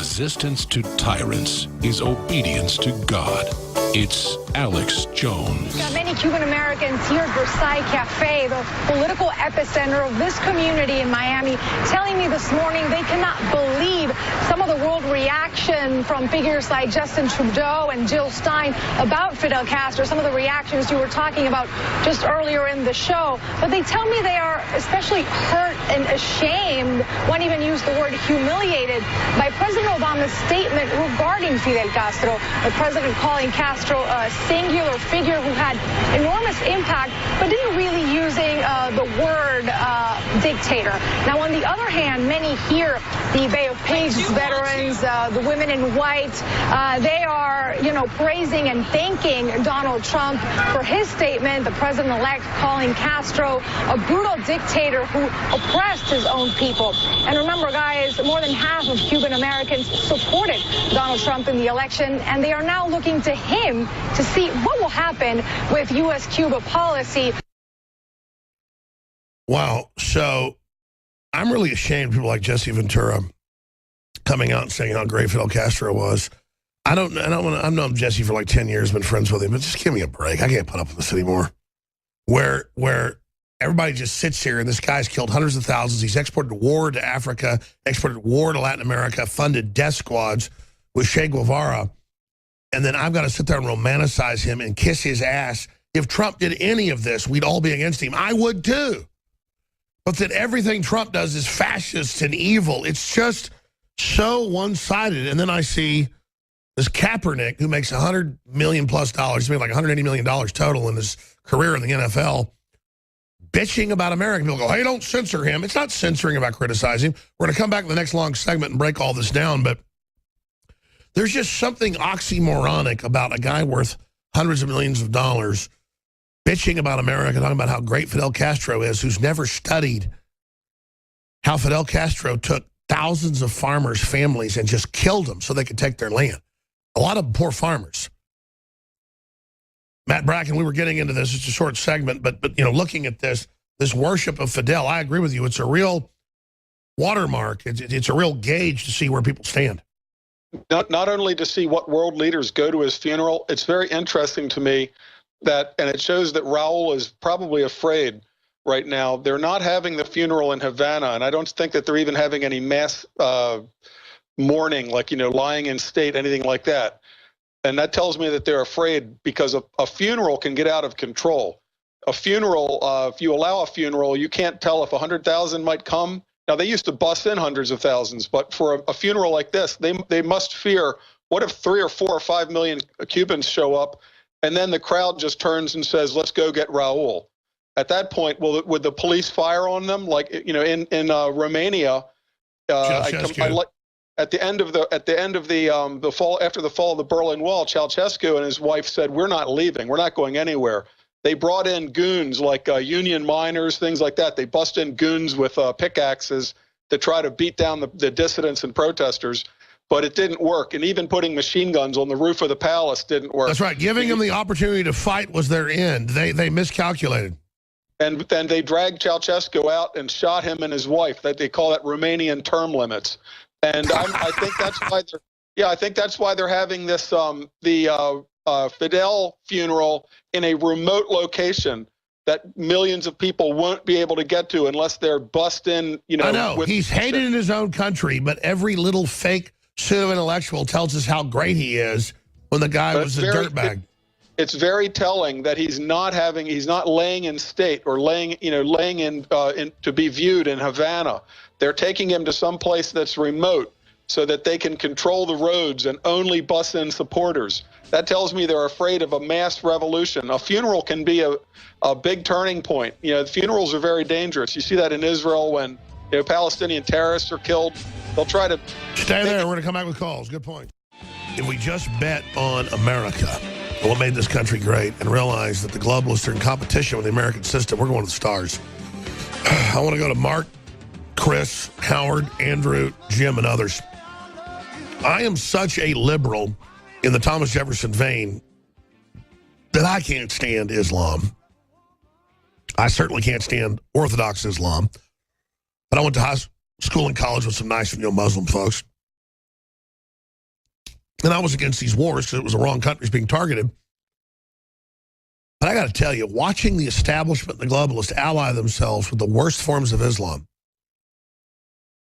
Resistance to tyrants is obedience to God. It's Alex Jones. Many Cuban Americans here at Versailles Cafe, the political epicenter of this community in Miami, telling me this morning they cannot believe some of the world reaction from figures like Justin Trudeau and Jill Stein about Fidel Castro, some of the reactions you were talking about just earlier in the show. But they tell me they are especially hurt and ashamed, one even used the word humiliated, by President Obama's statement regarding Fidel Castro, the president calling Castro a singular figure who had enormous impact, but didn't really using the word dictator. Now, on the other hand, many here, the Bay of Pigs veterans, the women in white, they are, praising and thanking Donald Trump for his statement, the president-elect calling Castro a brutal dictator who oppressed his own people. And remember, guys, more than half of Cuban Americans supported Donald Trump in the election, and they are now looking to him to see what will happen with U.S.-Cuba policy. Wow. So I'm really ashamed of people like Jesse Ventura coming out and saying how great Fidel Castro was. I've known Jesse for like 10 years, been friends with him, but just give me a break. I can't put up with this anymore. Where everybody just sits here and this guy's killed hundreds of thousands. He's exported war to Africa, exported war to Latin America, funded death squads with Che Guevara. And then I've got to sit there and romanticize him and kiss his ass. If Trump did any of this, we'd all be against him. I would too. But that everything Trump does is fascist and evil. It's just so one-sided. And then I see this Kaepernick, who makes $100 million plus, he's made like $180 million total in his career in the NFL, bitching about America. People go, hey, don't censor him. It's not censoring about criticizing. We're going to come back in the next long segment and break all this down, but there's just something oxymoronic about a guy worth hundreds of millions of dollars bitching about America, talking about how great Fidel Castro is, who's never studied how Fidel Castro took thousands of farmers' families and just killed them so they could take their land. A lot of poor farmers. Matt Bracken, we were getting into this. It's a short segment, but looking at this worship of Fidel, I agree with you. It's a real watermark. It's a real gauge to see where people stand. Not only to see what world leaders go to his funeral, it's very interesting to me that, and it shows that Raul is probably afraid right now. They're not having the funeral in Havana, and I don't think that they're even having any mass mourning, like, lying in state, anything like that. And that tells me that they're afraid because a funeral can get out of control. A funeral, if you allow a funeral, you can't tell if 100,000 might come. Now, they used to bus in hundreds of thousands, but for a funeral like this, they must fear, what if 3 or 4 or 5 million Cubans show up, and then the crowd just turns and says, let's go get Raul. At that point, would the police fire on them? Like, in Romania, at the end of the fall, after the fall of the Berlin Wall, Ceausescu and his wife said, we're not leaving. We're not going anywhere. They brought in goons like union miners, things like that. They bust in goons with pickaxes to try to beat down the dissidents and protesters, but it didn't work. And even putting machine guns on the roof of the palace didn't work. That's right. Giving them the opportunity to fight was their end. They miscalculated. And then they dragged Ceausescu out and shot him and his wife. That they call that Romanian term limits. And I think that's why I think that's why they're having this Fidel funeral in a remote location that millions of people won't be able to get to unless they're bussed in. I know he's hated in his own country, but every little fake pseudo-intellectual tells us how great he is when the guy was a dirtbag. It's very telling that he's not laying in state or laying in to be viewed in Havana. They're taking him to some place that's remote so that they can control the roads and only bus in supporters. That tells me they're afraid of a mass revolution. A funeral can be a big turning point. Funerals are very dangerous. You see that in Israel when Palestinian terrorists are killed. They'll try to stay there. We're going to come back with calls. Good point. If we just bet on America, what made this country great, and realize that the globalists are in competition with the American system, we're going to the stars. I want to go to Mark, Chris, Howard, Andrew, Jim, and others. I am such a liberal in the Thomas Jefferson vein that I can't stand Islam. I certainly can't stand Orthodox Islam. But I went to high school and college with some nice Muslim folks. And I was against these wars because it was the wrong countries being targeted. But I got to tell you, watching the establishment and the globalists ally themselves with the worst forms of Islam,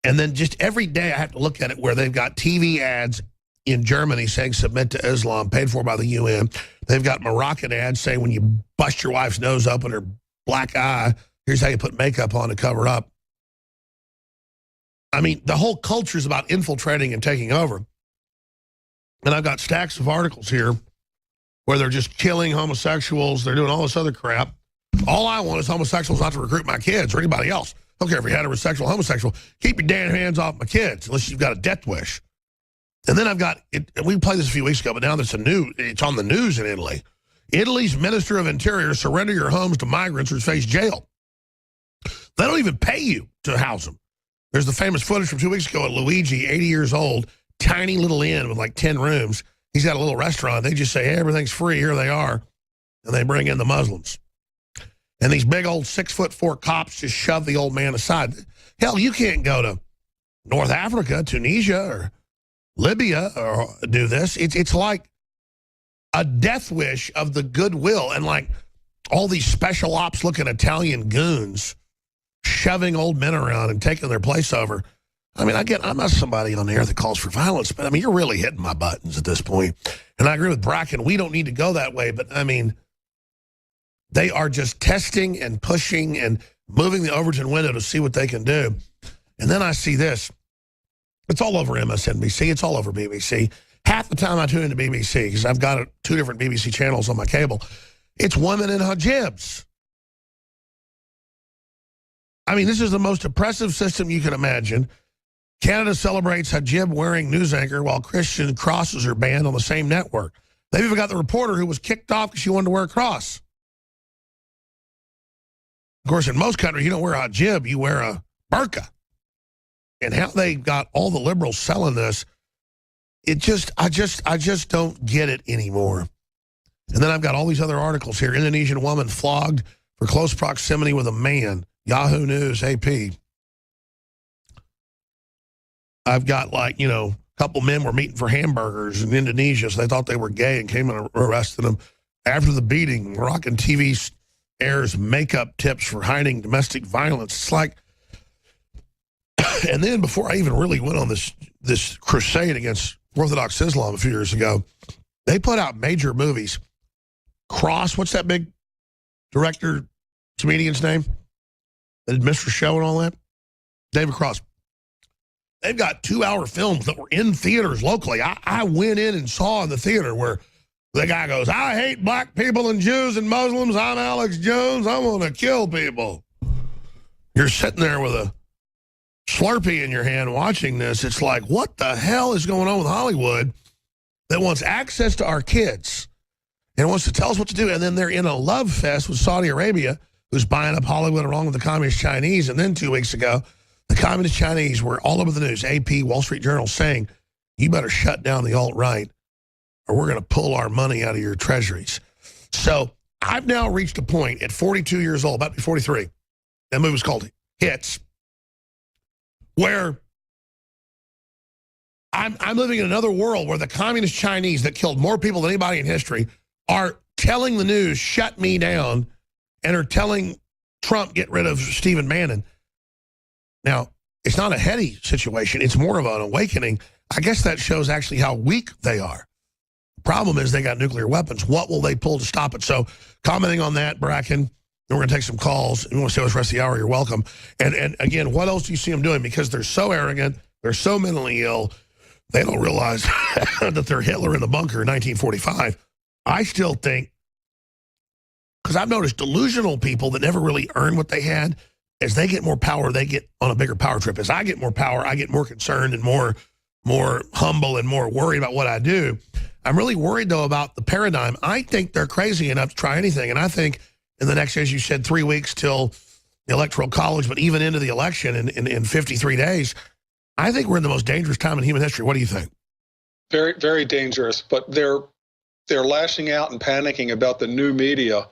and then just every day I have to look at it where they've got TV ads in Germany saying submit to Islam, paid for by the UN. They've got Moroccan ads saying when you bust your wife's nose open her black eye, here's how you put makeup on to cover up. I mean, the whole culture is about infiltrating and taking over. And I've got stacks of articles here where they're just killing homosexuals. They're doing all this other crap. All I want is homosexuals not to recruit my kids or anybody else. I don't care if you're heterosexual, homosexual. Keep your damn hands off my kids unless you've got a death wish. And then I've got, we played this a few weeks ago, but now it's on the news in Italy. Italy's Minister of Interior, surrender your homes to migrants or face jail. They don't even pay you to house them. There's the famous footage from 2 weeks ago of Luigi, 80 years old, tiny little inn with like 10 rooms. He's got a little restaurant. They just say, hey, everything's free. Here they are. And they bring in the Muslims. And these big old 6'4" cops just shove the old man aside. Hell, you can't go to North Africa, Tunisia, or Libya or do this. It's like a death wish of the goodwill and like all these special ops looking Italian goons shoving old men around and taking their place over. I mean, I'm not somebody on the air that calls for violence, but I mean, you're really hitting my buttons at this point. And I agree with Bracken. We don't need to go that way, but I mean, they are just testing and pushing and moving the Overton window to see what they can do. And then I see this. It's all over MSNBC. It's all over BBC. Half the time I tune into BBC, because I've got 2 different BBC channels on my cable, it's women in hijabs. I mean, this is the most oppressive system you can imagine. Canada celebrates hijab-wearing news anchor while Christian crosses are banned on the same network. They've even got the reporter who was kicked off because she wanted to wear a cross. Of course, in most countries, you don't wear a hijab, you wear a burqa. And how they got all the liberals selling this, I just don't get it anymore. And then I've got all these other articles here. Indonesian woman flogged for close proximity with a man. Yahoo News, AP. I've got like, a couple men were meeting for hamburgers in Indonesia, so they thought they were gay and came and arrested them. After the beating, Moroccan TV airs makeup tips for hiding domestic violence. It's like, and then before I even really went on this crusade against Orthodox Islam a few years ago, they put out major movies. Cross, what's that big director, comedian's name? That did Mr. Show and all that? David Cross. They've got 2-hour films that were in theaters locally. I went in and saw in the theater where the guy goes, I hate black people and Jews and Muslims. I'm Alex Jones. I'm going to kill people. You're sitting there with a Slurpee in your hand watching this. It's like, what the hell is going on with Hollywood that wants access to our kids and wants to tell us what to do? And then they're in a love fest with Saudi Arabia, who's buying up Hollywood along with the Communist Chinese. And then 2 weeks ago, the Communist Chinese were all over the news, AP, Wall Street Journal, saying, you better shut down the alt-right or we're going to pull our money out of your treasuries. So I've now reached a point at 42 years old, about to be 43, that movie was called Hits, where I'm living in another world where the Communist Chinese that killed more people than anybody in history are telling the news, shut me down, and are telling Trump, get rid of Stephen Bannon. Now, it's not a heady situation. It's more of an awakening. I guess that shows actually how weak they are. The problem is they got nuclear weapons. What will they pull to stop it? So commenting on that, Bracken, we're going to take some calls. If you want to stay with us the rest of the hour, you're welcome. And again, what else do you see them doing? Because they're so arrogant, they're so mentally ill, they don't realize that they're Hitler in the bunker in 1945. I still think, because I've noticed delusional people that never really earn what they had, as they get more power, they get on a bigger power trip. As I get more power, I get more concerned and more humble and more worried about what I do. I'm really worried, though, about the paradigm. I think they're crazy enough to try anything. And I think in the next, as you said, 3 weeks till the Electoral College, but even into the election in 53 days, I think we're in the most dangerous time in human history. What do you think? Very, very dangerous. But they're lashing out and panicking about the new media.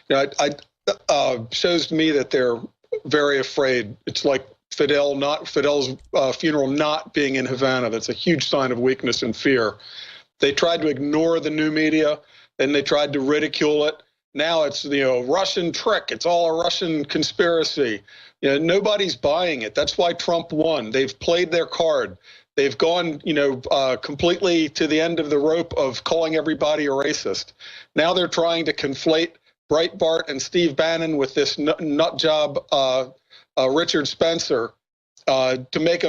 Shows to me that they're very afraid. It's like Fidel's funeral not being in Havana. That's a huge sign of weakness and fear. They tried to ignore the new media, and they tried to ridicule it. Now it's, Russian trick. It's all a Russian conspiracy. Nobody's buying it. That's why Trump won. They've played their card. They've gone, completely to the end of the rope of calling everybody a racist. Now they're trying to conflate Breitbart and Steve Bannon with this nut job, Richard Spencer, to make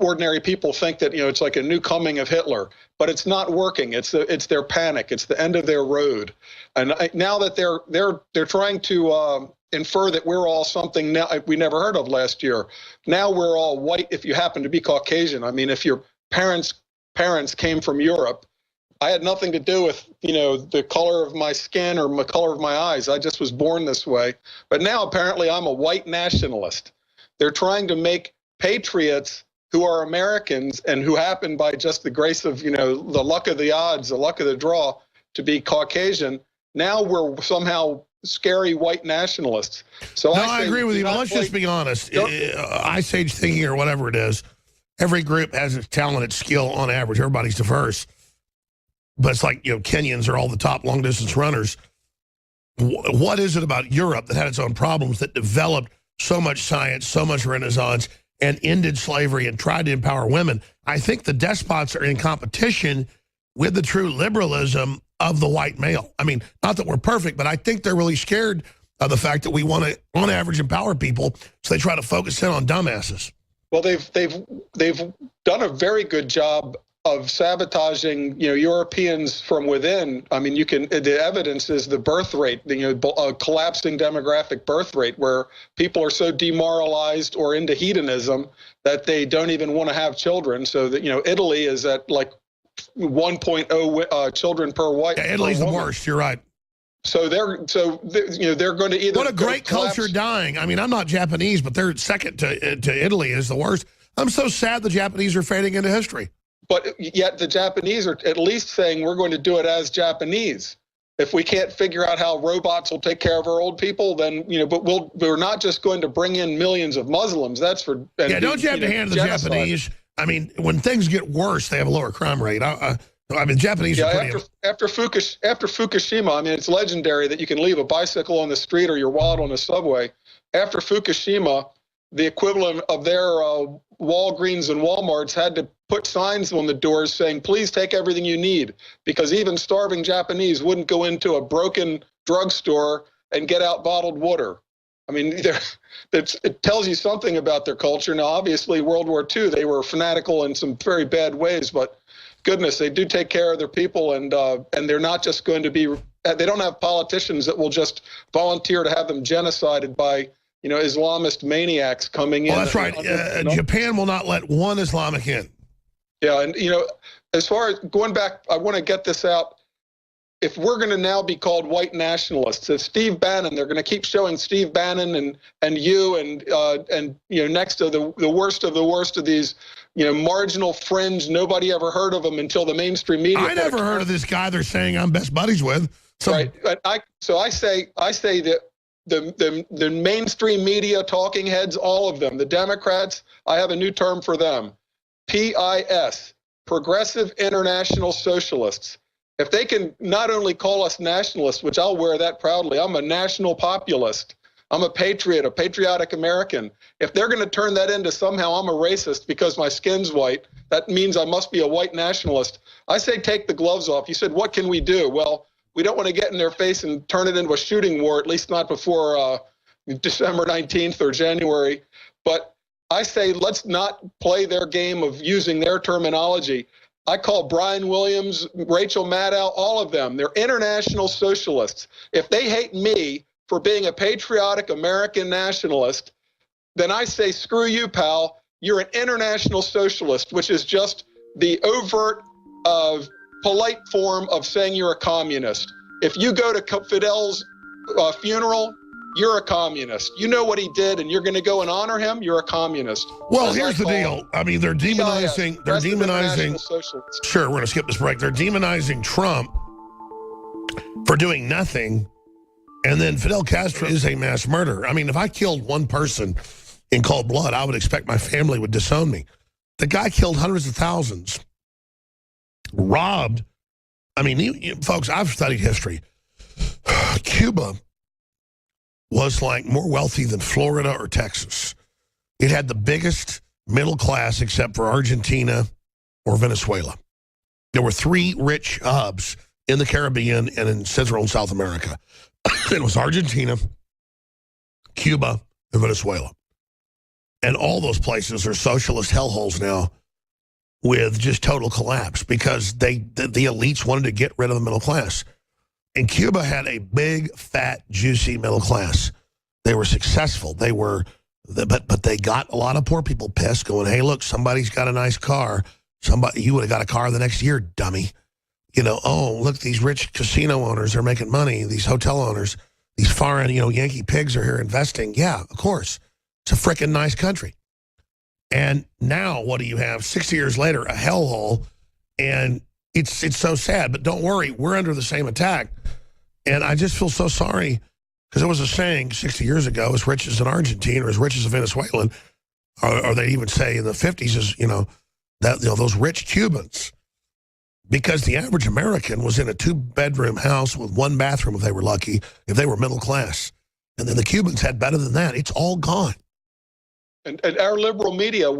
ordinary people think that it's like a new coming of Hitler, but it's not working. It's their panic. It's the end of their road, and now that they're trying to infer that we're all something now we never heard of last year. Now we're all white if you happen to be Caucasian. I mean, if your parents came from Europe, I had nothing to do with the color of my skin or the color of my eyes. I just was born this way. But now apparently I'm a white nationalist. They're trying to make patriots who are Americans and who happen by just the grace of, the luck of the odds, the luck of the draw to be Caucasian. Now we're somehow scary white nationalists. So no, I agree with you, but let's just be honest. Ice Age thinking or whatever it is, every group has its talent, its skill on average. Everybody's diverse. But it's like, Kenyans are all the top long-distance runners. What is it about Europe that had its own problems that developed so much science, so much Renaissance, and ended slavery and tried to empower women? I think the despots are in competition with the true liberalism of the white male. I mean, not that we're perfect, but I think they're really scared of the fact that we want to, on average, empower people, so they try to focus in on dumbasses. Well, they've done a very good job of sabotaging, Europeans from within. I mean, the evidence is the birth rate, collapsing demographic birth rate, where people are so demoralized or into hedonism that they don't even want to have children. So that, Italy is at like 1.0 children per white. Yeah, Italy's the worst. You're right. So they're going to either. What a great culture dying. I mean, I'm not Japanese, but they're second to Italy is the worst. I'm so sad the Japanese are fading into history. But yet the Japanese are at least saying we're going to do it as Japanese. If we can't figure out how robots will take care of our old people, then, but we're not just going to bring in millions of Muslims. That's for. Yeah, don't you have to hand the Japanese? I mean, when things get worse, they have a lower crime rate. I mean, Japanese are pretty. After Fukushima, I mean, it's legendary that you can leave a bicycle on the street or your wallet on the subway. After Fukushima, the equivalent of their Walgreens and Walmarts had to put signs on the doors saying, please take everything you need, because even starving Japanese wouldn't go into a broken drugstore and get out bottled water. I mean, it tells you something about their culture. Now, obviously, World War II, they were fanatical in some very bad ways, but goodness, they do take care of their people, and they're not just going to be, they don't have politicians that will just volunteer to have them genocided by Islamist maniacs coming in. Well, that's right. Japan will not let one Islamic in. Yeah, and, as far as going back, I want to get this out. If we're going to now be called white nationalists, if Steve Bannon, they're going to keep showing Steve Bannon and you and next to the worst of these, marginal fringe, nobody ever heard of them until the mainstream media. I never heard of this guy they're saying I'm best buddies with. So. Right. I say that the mainstream media, talking heads, all of them, the Democrats, I have a new term for them. PIS, Progressive International Socialists. If they can not only call us nationalists, which I'll wear that proudly, I'm a national populist. I'm a patriot, a patriotic American. If they're going to turn that into somehow I'm a racist because my skin's white, that means I must be a white nationalist. I say take the gloves off. You said, what can we do? Well, we don't want to get in their face and turn it into a shooting war, at least not before December 19th or January. But I say let's not play their game of using their terminology. I call Brian Williams, Rachel Maddow, all of them. They're international socialists. If they hate me for being a patriotic American nationalist, then I say, screw you, pal. You're an international socialist, which is just the overt, polite form of saying you're a communist. If you go to Fidel's funeral, you're a communist. You know what he did, and you're going to go and honor him. You're a communist. Well, here's the deal. I mean, they're demonizing. They're demonizing. Sure, we're going to skip this break. They're demonizing Trump for doing nothing, and then Fidel Castro is a mass murderer. I mean, if I killed one person in cold blood, I would expect my family would disown me. The guy killed hundreds of thousands. robbed. I mean, folks, I've studied history. Cuba was like more wealthy than Florida or Texas. It had the biggest middle class except for Argentina or Venezuela. There were three rich hubs in the Caribbean and in Central and South America. It was Argentina, Cuba, and Venezuela. And all those places are socialist hellholes now with just total collapse because the elites wanted to get rid of the middle class. And Cuba had a big, fat, juicy middle class. They were successful. They were, but they got a lot of poor people pissed going, hey, look, somebody's got a nice car. You would have got a car the next year, dummy. You know, oh, look, these rich casino owners are making money. These hotel owners, these foreign, Yankee pigs are here investing. Yeah, of course. It's a frickin' nice country. And now what do you have? 60 years later, a hellhole. And it's so sad. But don't worry, we're under the same attack. And I just feel so sorry because there was a saying 60 years ago, as rich as an Argentine or as rich as a Venezuelan, or they even say in the 50s, those rich Cubans. Because the average American was in a 2-bedroom house with 1 bathroom if they were lucky, if they were middle class. And then the Cubans had better than that. It's all gone. And our liberal media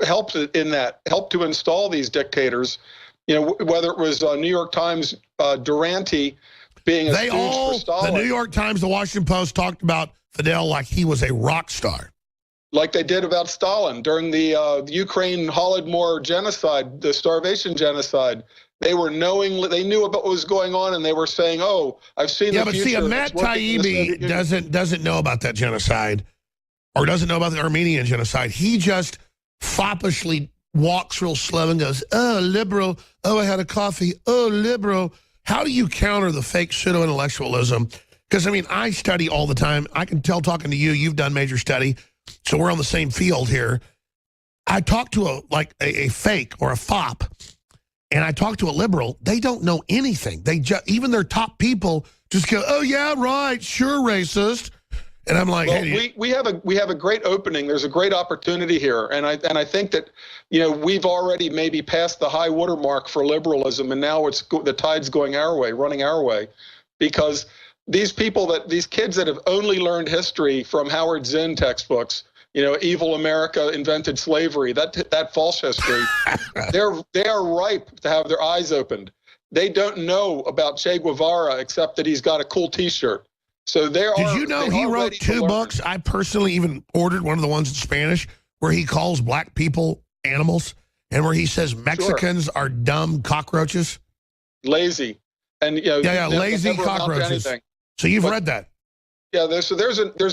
helped to install these dictators. Whether it was New York Times, Durante being a stooge for Stalin. The New York Times, the Washington Post talked about Fidel like he was a rock star. Like they did about Stalin during the Ukraine Holodomor genocide, the starvation genocide. They knew about what was going on, and they were saying, "Oh, I've seen the future." Yeah, but see, Matt Taibbi doesn't know about that genocide, or doesn't know about the Armenian genocide. He just foppishly walks real slow and goes, "Oh, liberal. Oh, I had a coffee. Oh, liberal." How do you counter the fake pseudo-intellectualism? Because, I mean, I study all the time. I can tell talking to you, you've done major study, so we're on the same field here. I talk to a fake or a fop, and I talk to a liberal. They don't know anything. Even their top people just go, "Oh yeah, right, sure, racist." And I'm like, well, hey, we have a great opening. There's a great opportunity here, and I think that we've already maybe passed the high water mark for liberalism, and now the tide's going our way, running our way, because these kids that have only learned history from Howard Zinn textbooks, evil America invented slavery, that false history, they are ripe to have their eyes opened. They don't know about Che Guevara except that he's got a cool T-shirt. So did you know he wrote 2 books? I personally even ordered one of the ones in Spanish where he calls black people animals and where he says Mexicans are dumb cockroaches. Lazy. And lazy cockroaches. So you've read that. Yeah, there's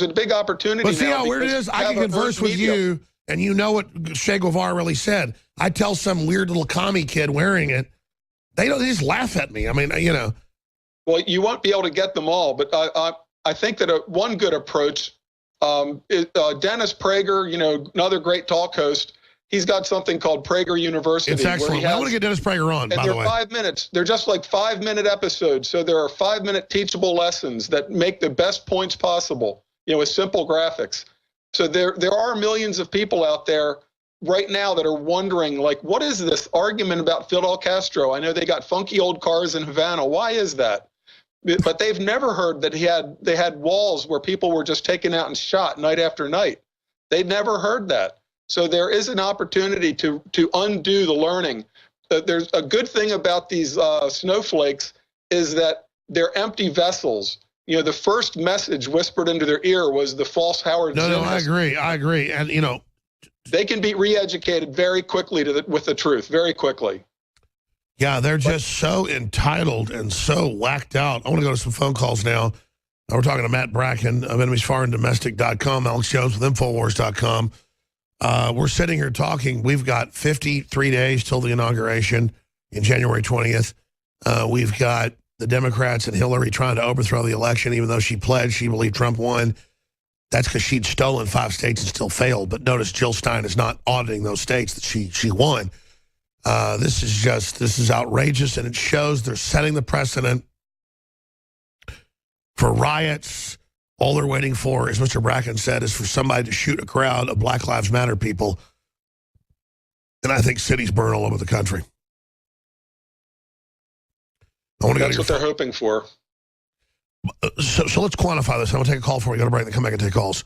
a big opportunity. But see how weird it is? I can converse with you and you know what Che Guevara really said. I tell some weird little commie kid wearing it, they just laugh at me. I mean, Well, you won't be able to get them all, but I think that one good approach is Dennis Prager, another great talk host. He's got something called Prager University. It's excellent. I want to get Dennis Prager on, by the way. They're 5 minutes. They're just like 5-minute episodes. So there are 5-minute teachable lessons that make the best points possible, with simple graphics. So there are millions of people out there right now that are wondering, like, what is this argument about Fidel Castro? I know they got funky old cars in Havana. Why is that? But they've never heard that they had walls where people were just taken out and shot night after night. They'd never heard that. So there is an opportunity to undo the learning. There's a good thing about these snowflakes is that they're empty vessels. The first message whispered into their ear was the false Howard Zinn. No, I agree. And, they can be re-educated very quickly with the truth, very quickly. Yeah, they're just so entitled and so whacked out. I want to go to some phone calls now. We're talking to Matt Bracken of enemiesforeigndomestic.com, Alex Jones with Infowars.com. We're sitting here talking. We've got 53 days till the inauguration in January 20th. We've got the Democrats and Hillary trying to overthrow the election, even though she pledged she believed Trump won. That's because she'd stolen 5 states and still failed. But notice Jill Stein is not auditing those states that she won. This is outrageous, and it shows they're setting the precedent for riots. All they're waiting for, as Mr. Bracken said, is for somebody to shoot a crowd of Black Lives Matter people. And I think cities burn all over the country. I want to That's what they're hoping for. So let's quantify this. I'm going to take a call before we go to break and come back and take calls.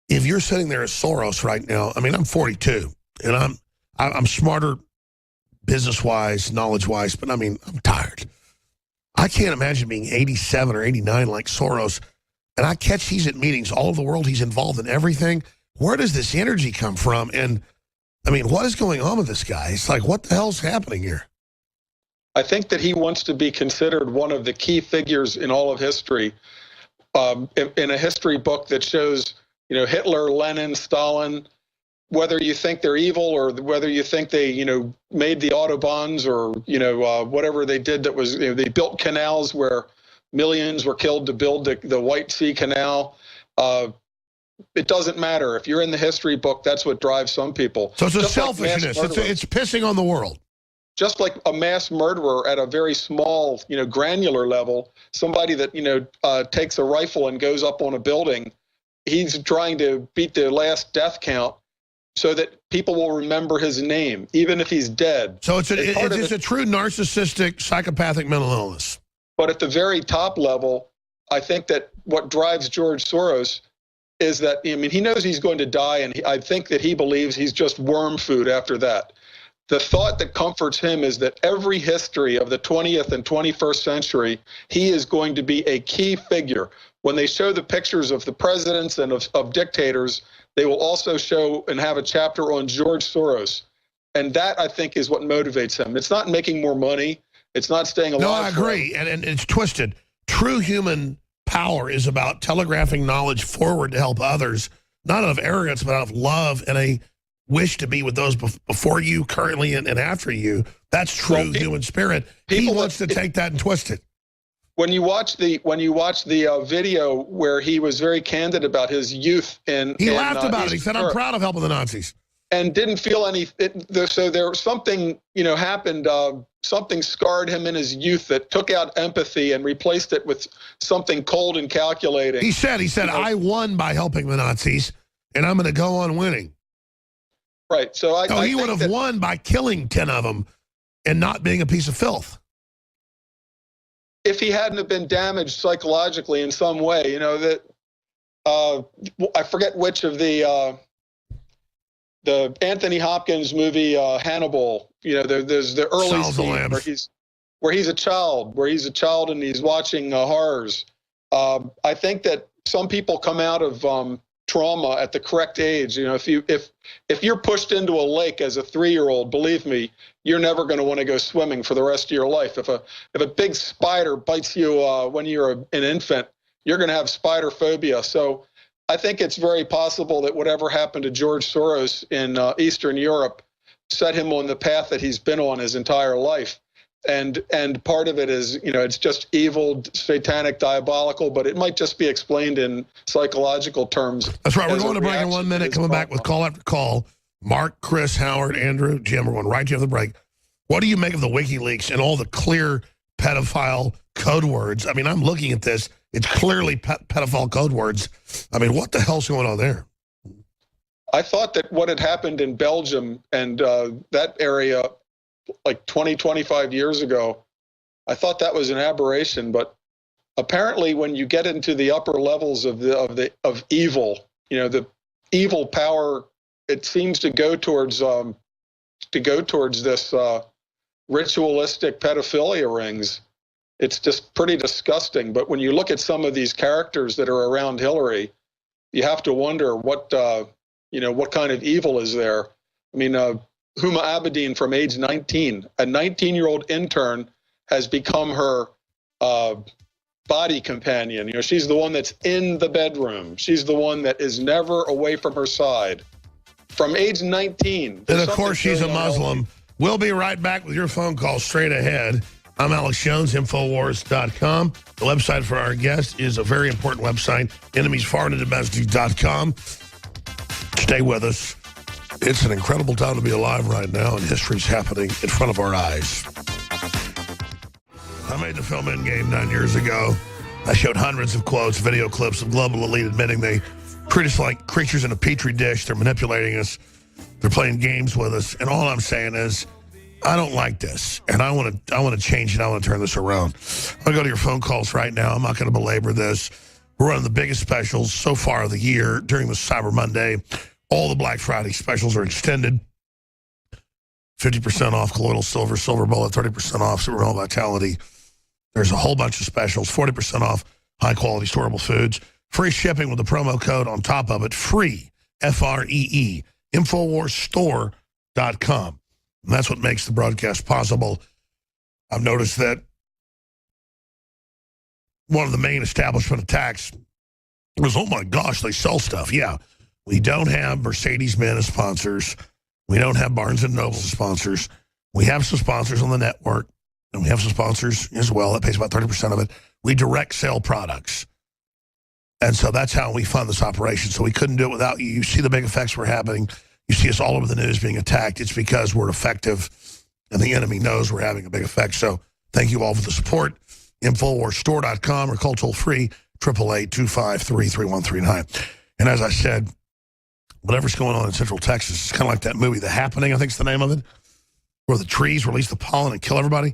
If you're sitting there as Soros right now, I mean, I'm 42, and I'm smarter business-wise, knowledge-wise, but I mean, I'm tired. I can't imagine being 87 or 89 like Soros, and I catch he's at meetings all over the world. He's involved in everything. Where does this energy come from? And, I mean, what is going on with this guy? It's like, what the hell's happening here? I think that he wants to be considered one of the key figures in all of history, in a history book that shows, Hitler, Lenin, Stalin, whether you think they're evil or whether you think they, made the Autobahns or, whatever they did that was, they built canals where millions were killed to build the White Sea Canal. It doesn't matter. If you're in the history book, that's what drives some people. So it's a selfishness. It's pissing on the world. Just like a mass murderer at a very small, granular level, somebody that, takes a rifle and goes up on a building, he's trying to beat the last death count so that people will remember his name, even if he's dead. So it's a true narcissistic, psychopathic mental illness. But at the very top level, I think that what drives George Soros is that, he knows he's going to die, and I think that he believes he's just worm food after that. The thought that comforts him is that every history of the 20th and 21st century, he is going to be a key figure. When they show the pictures of the presidents and of dictators, they will also show and have a chapter on George Soros. And that, I think, is what motivates him. It's not making more money. It's not staying alive. No, I agree. And it's twisted. True human power is about telegraphing knowledge forward to help others, not out of arrogance, but out of love and a wish to be with those before you, currently, and after you. That's true human spirit. He wants to take that and twist it. When you watch the video where he was very candid about his youth he laughed about it. He said, "I'm proud of helping the Nazis," and didn't feel any. So there was something happened. Something scarred him in his youth that took out empathy and replaced it with something cold and calculating. He said, "I won by helping the Nazis, and I'm going to go on winning." Right. So he would have won by killing 10 of them and not being a piece of filth. If he hadn't have been damaged psychologically in some way, that I forget which of the Anthony Hopkins movie Hannibal. There's the early scene where he's a child and he's watching horrors. I think that some people come out of trauma at the correct age. If you're pushed into a lake as a 3-year-old, believe me, you're never going to want to go swimming for the rest of your life. If a big spider bites you when you're an infant, you're going to have spider phobia. So I think it's very possible that whatever happened to George Soros in Eastern Europe set him on the path that he's been on his entire life. And part of it is, it's just evil, satanic, diabolical, but it might just be explained in psychological terms. That's right. We're going to break in 1 minute, coming back with call after call. Mark, Chris, Howard, Andrew, Jim, we're going right to the break. What do you make of the WikiLeaks and all the clear pedophile code words? I mean, I'm looking at this. It's clearly pedophile code words. I mean, what the hell's going on there? I thought that what had happened in Belgium and that area like 20, 25 years ago, I thought that was an aberration. But apparently when you get into the upper levels of evil, the evil power, it seems to go towards this ritualistic pedophilia rings. It's just pretty disgusting. But when you look at some of these characters that are around Hillary, you have to wonder what kind of evil is there. I mean, Huma Abedin from age 19, a 19-year-old intern has become her body companion. She's the one that's in the bedroom. She's the one that is never away from her side. From age 19. And of course, she's a Muslim. We'll be right back with your phone call straight ahead. I'm Alex Jones, Infowars.com. The website for our guest is a very important website, enemiesforeignanddomestic.com. Stay with us. It's an incredible time to be alive right now, and history's happening in front of our eyes. I made the film Endgame 9 years ago. I showed hundreds of quotes, video clips of global elite admitting they treat us like creatures in a petri dish. They're manipulating us. They're playing games with us. And all I'm saying is, I don't like this, and I want to change it. I want to turn this around. I'm going to go to your phone calls right now. I'm not going to belabor this. We're running the biggest specials so far of the year during the Cyber Monday. All the Black Friday specials are extended. 50% off colloidal silver, silver bullet, 30% off super male vitality. There's a whole bunch of specials, 40% off high-quality storable foods. Free shipping with the promo code on top of it, free, F-R-E-E, InfoWarsStore.com. And that's what makes the broadcast possible. I've noticed that one of the main establishment attacks was, oh my gosh, they sell stuff. Yeah, we don't have Mercedes-Benz as sponsors. We don't have Barnes & Noble as sponsors. We have some sponsors on the network, and we have some sponsors as well. That pays about 30% of it. We direct sell products. And so that's how we fund this operation. So we couldn't do it without you. You see the big effects were happening. You see us all over the news being attacked. It's because we're effective, and the enemy knows we're having a big effect. So thank you all for the support. InfoWarsStore.com or call toll-free 888-253-3139. And as I said, whatever's going on in Central Texas, it's kind of like that movie, The Happening, I think is the name of it, where the trees release the pollen and kill everybody.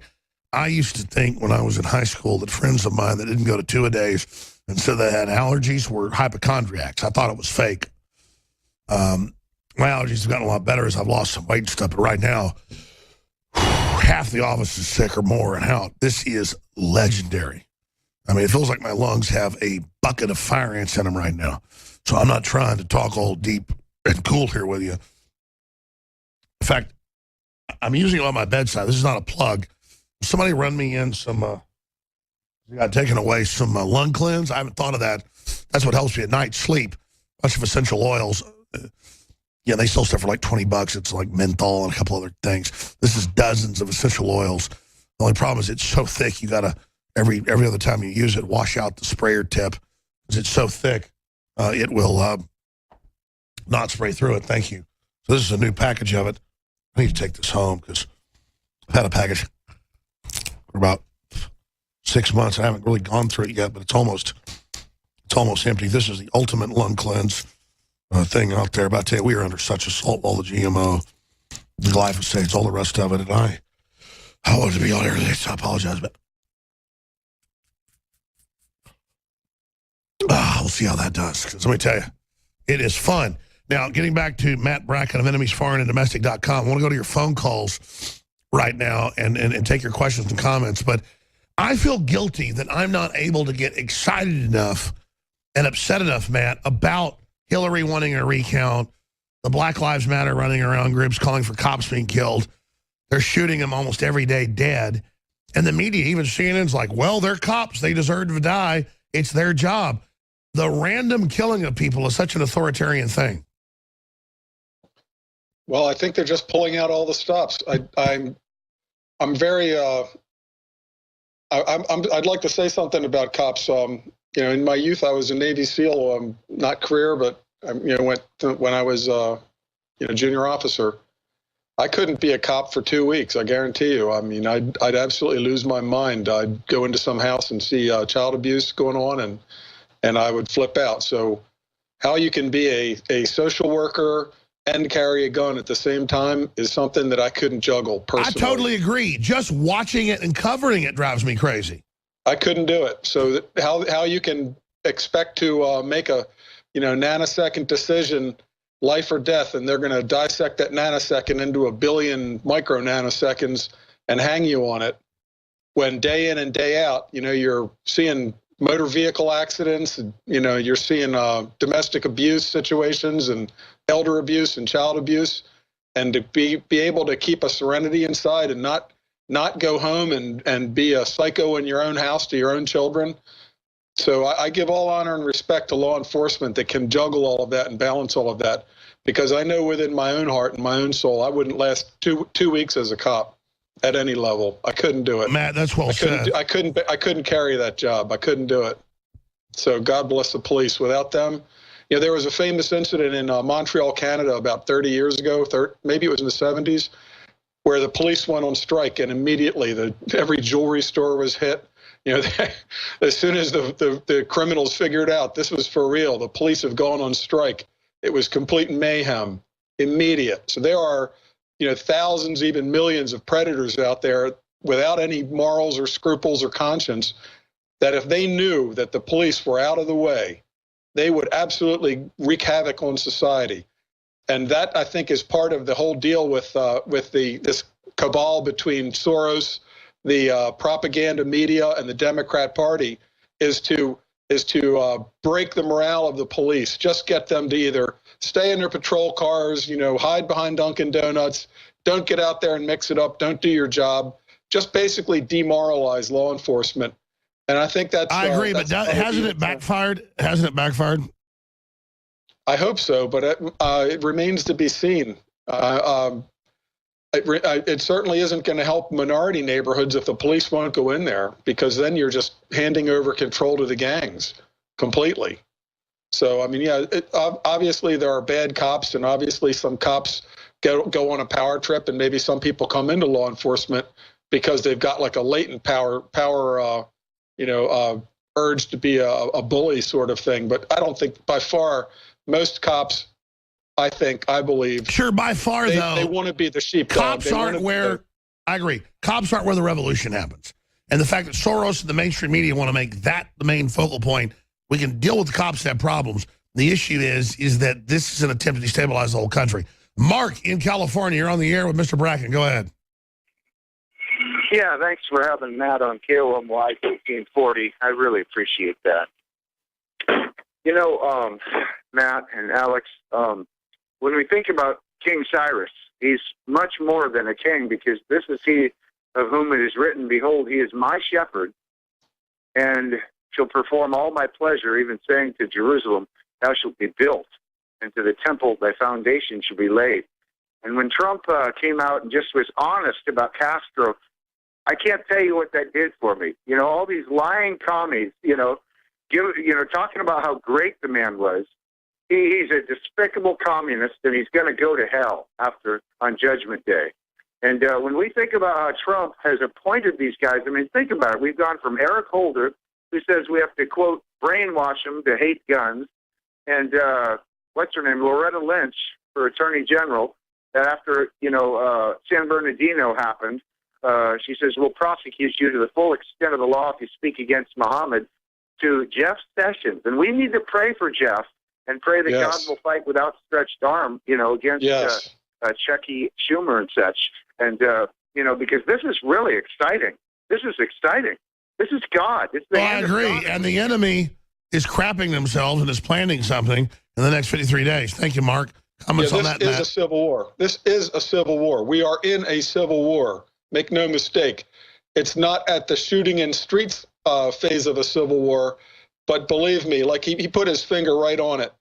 I used to think when I was in high school that friends of mine that didn't go to two-a-days and said they had allergies were hypochondriacs. I thought it was fake. My allergies have gotten a lot better as I've lost some weight and stuff, but right now, half the office is sick or more and out. This is legendary. I mean, it feels like my lungs have a bucket of fire ants in them right now. So I'm not trying to talk all deep and cool here with you. In fact, I'm using it on my bedside. This is not a plug. Somebody run me in some, got taken away some lung cleanse. I haven't thought of that. That's what helps me at night, sleep. A bunch of essential oils. Yeah, they sell stuff for like $20. It's like menthol and a couple other things. This is dozens of essential oils. The only problem is it's so thick, you got to, every other time you use it, wash out the sprayer tip. Because it's so thick, it will not spray through it. Thank you. So this is a new package of it. I need to take this home because I've had a package for about 6 months. I haven't really gone through it yet, but it's almost empty. This is the ultimate lung cleanse thing out there. About to tell you, we are under such assault, all the GMO, the glyphosate, all the rest of it. And I wanted to be on air today, so I apologize, but we'll see how that does. Because let me tell you, it is fun. Now, getting back to Matt Bracken of enemiesforeignanddomestic.com, I want to go to your phone calls right now and take your questions and comments. But I feel guilty that I'm not able to get excited enough and upset enough, Matt, about Hillary wanting a recount, the Black Lives Matter running around groups calling for cops being killed. They're shooting them almost every day dead. And the media, even CNN's like, well, they're cops. They deserve to die. It's their job. The random killing of people is such an authoritarian thing. Well, I think they're just pulling out all the stops. I'm very. I'd like to say something about cops. In my youth, I was a Navy SEAL, not career, but when I was junior officer. I couldn't be a cop for 2 weeks. I guarantee you. I mean, I'd absolutely lose my mind. I'd go into some house and see child abuse going on, and I would flip out. So, how you can be a social worker and carry a gun at the same time is something that I couldn't juggle personally. I totally agree. Just watching it and covering it drives me crazy. I couldn't do it. So how you can expect to make a nanosecond decision, life or death, and they're going to dissect that nanosecond into a billion micro nanoseconds and hang you on it, when day in and day out, you're seeing motor vehicle accidents, and, you're seeing domestic abuse situations and elder abuse and child abuse, and to be able to keep a serenity inside and not go home and be a psycho in your own house to your own children. So I give all honor and respect to law enforcement that can juggle all of that and balance all of that, because I know within my own heart and my own soul, I wouldn't last two weeks as a cop at any level. I couldn't do it. Matt, that's well said. I couldn't carry that job. I couldn't do it. So God bless the police. Without them, there was a famous incident in Montreal, Canada, about 30 years ago. Maybe it was in the 70s, where the police went on strike, and immediately every jewelry store was hit. As soon as the criminals figured out this was for real, the police have gone on strike. It was complete mayhem, immediate. So there are, thousands, even millions of predators out there without any morals or scruples or conscience, that if they knew that the police were out of the way, they would absolutely wreak havoc on society. And that, I think, is part of the whole deal with this cabal between Soros, the propaganda media, and the Democrat Party, is to break the morale of the police. Just get them to either stay in their patrol cars, hide behind Dunkin' Donuts, don't get out there and mix it up, don't do your job, just basically demoralize law enforcement. And I think that's... I agree, but hasn't it backfired? Hasn't it backfired? I hope so, but it remains to be seen. It certainly isn't going to help minority neighborhoods if the police won't go in there, because then you're just handing over control to the gangs completely. So, I mean, yeah, obviously there are bad cops, and obviously some cops go on a power trip, and maybe some people come into law enforcement because they've got like a latent power urge to be a bully sort of thing. But I don't think by far most cops, I believe. Sure, by far, though. They want to be the sheepdog. Cops aren't where, I agree, cops aren't where the revolution happens. And the fact that Soros and the mainstream media want to make that the main focal point, we can deal with the cops that have problems. The issue is that this is an attempt to destabilize the whole country. Mark in California, you're on the air with Mr. Bracken. Go ahead. Yeah, thanks for having Matt on KOMY 1540. I really appreciate that. Matt and Alex, when we think about King Cyrus, he's much more than a king, because this is he of whom it is written, behold, he is my shepherd, and shall perform all my pleasure, even saying to Jerusalem, thou shalt be built, and to the temple thy foundation shall be laid. And when Trump came out and just was honest about Castro, I can't tell you what that did for me. All these lying commies, talking about how great the man was. He's a despicable communist, and he's going to go to hell on Judgment Day. And when we think about how Trump has appointed these guys, I mean, think about it. We've gone from Eric Holder, who says we have to, quote, brainwash them to hate guns, and what's her name, Loretta Lynch, for Attorney General, that after, San Bernardino happened, she says, we'll prosecute you to the full extent of the law if you speak against Muhammad, to Jeff Sessions. And we need to pray for Jeff and pray that God will fight with outstretched arm, against Chucky Schumer and such. And, because this is really exciting. This is exciting. This is God. It's the I agree. And the enemy is crapping themselves and is planning something in the next 53 days. Thank you, Mark. Comments on that, Matt? This is a civil war. This is a civil war. We are in a civil war. Make no mistake. It's not at the shooting in streets phase of a civil war, but believe me, like he put his finger right on it.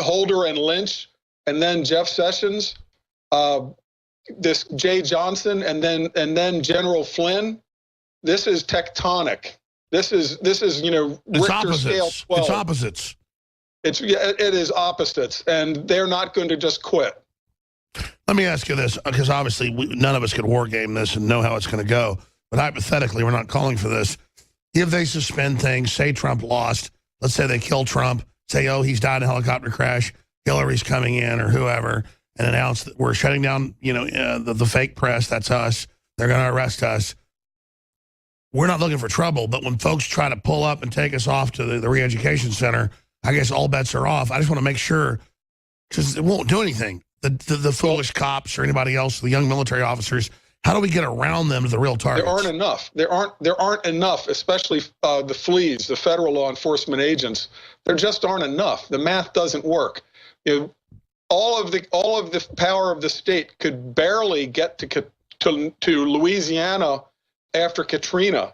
Holder and Lynch, and then Jeff Sessions, this Jay Johnson, and then General Flynn. This is tectonic. This is Richter scale 12. It's opposites. It is opposites, and they're not going to just quit. Let me ask you this, because obviously none of us could war game this and know how it's going to go. But hypothetically, we're not calling for this. If they suspend things, say Trump lost, let's say they kill Trump, say, oh, he's died in a helicopter crash, Hillary's coming in or whoever, and announce that we're shutting down, the fake press, that's us, they're going to arrest us. We're not looking for trouble, but when folks try to pull up and take us off to the re-education center, I guess all bets are off. I just want to make sure, because it won't do anything. The foolish cops or anybody else, the young military officers, how do we get around them to the real targets? There aren't enough. There aren't enough, especially the fleas, the federal law enforcement agents. There just aren't enough. The math doesn't work. All of the power of the state could barely get to Louisiana after Katrina.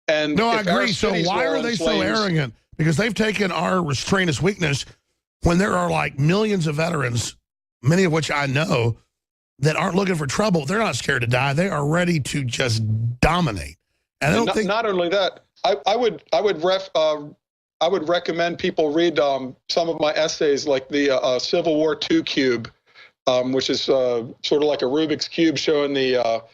And no, I agree. So why are they so arrogant? Because they've taken our restraint as weakness when there are like millions of veterans, many of which I know, that aren't looking for trouble. They're not scared to die. They are ready to just dominate. And I don't think. Not only that, I would recommend people read some of my essays, like the Civil War II Cube, which is sort of like a Rubik's Cube showing the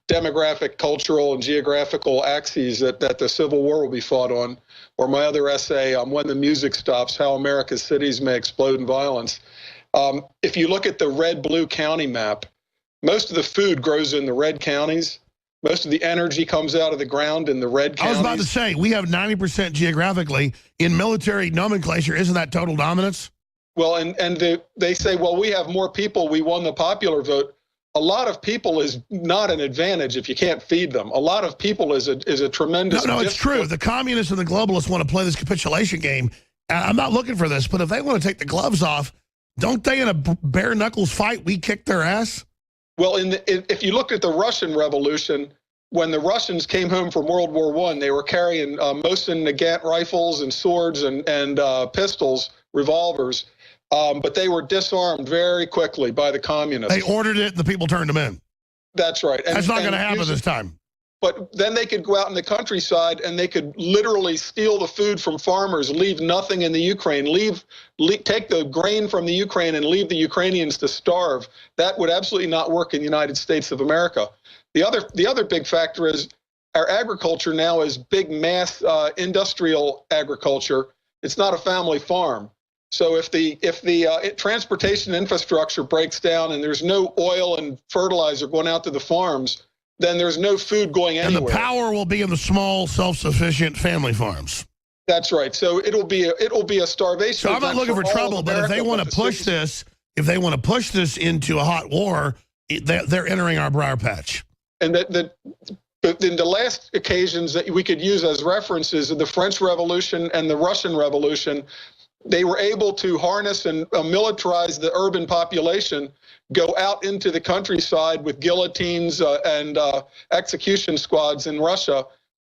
demographic, cultural, and geographical axes that the Civil War will be fought on. Or my other essay, When the Music Stops, How America's Cities May Explode in Violence. If you look at the red-blue county map, Most of the food grows in the red counties. Most of the energy comes out of the ground in the red counties. I was about to say, we have 90% geographically. In military nomenclature, isn't that total dominance? Well, they say, well, we have more people. We won the popular vote. A lot of people is not an advantage if you can't feed them. A lot of people is a tremendous. No, it's true. The communists and the globalists want to play this capitulation game. I'm not looking for this, but if they want to take the gloves off, don't they in a bare knuckles fight, we kick their ass? Well, if you look at the Russian Revolution, when the Russians came home from World War I, they were carrying Mosin Nagant rifles and swords and pistols, revolvers, but they were disarmed very quickly by the communists. They ordered it, and the people turned them in. That's right. That's not going to happen this time. But then they could go out in the countryside and they could literally steal the food from farmers, leave nothing in the Ukraine, take the grain from the Ukraine and leave the Ukrainians to starve. That would absolutely not work in the United States of America. The other big factor is our agriculture now is big mass industrial agriculture. It's not a family farm. So if the transportation infrastructure breaks down and there's no oil and fertilizer going out to the farms, then there's no food going anywhere. And the power will be in the small, self-sufficient family farms. That's right. So it'll be a starvation. So I'm not looking for trouble, but if they want to push this, into a hot war, they're entering our briar patch. And but in the last occasions that we could use as references, the French Revolution and the Russian Revolution, they were able to harness and militarize the urban population, go out into the countryside with guillotines and execution squads in Russia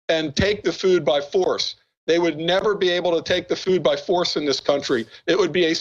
and take the food by force. They would never be able to take the food by force in this country. It would be a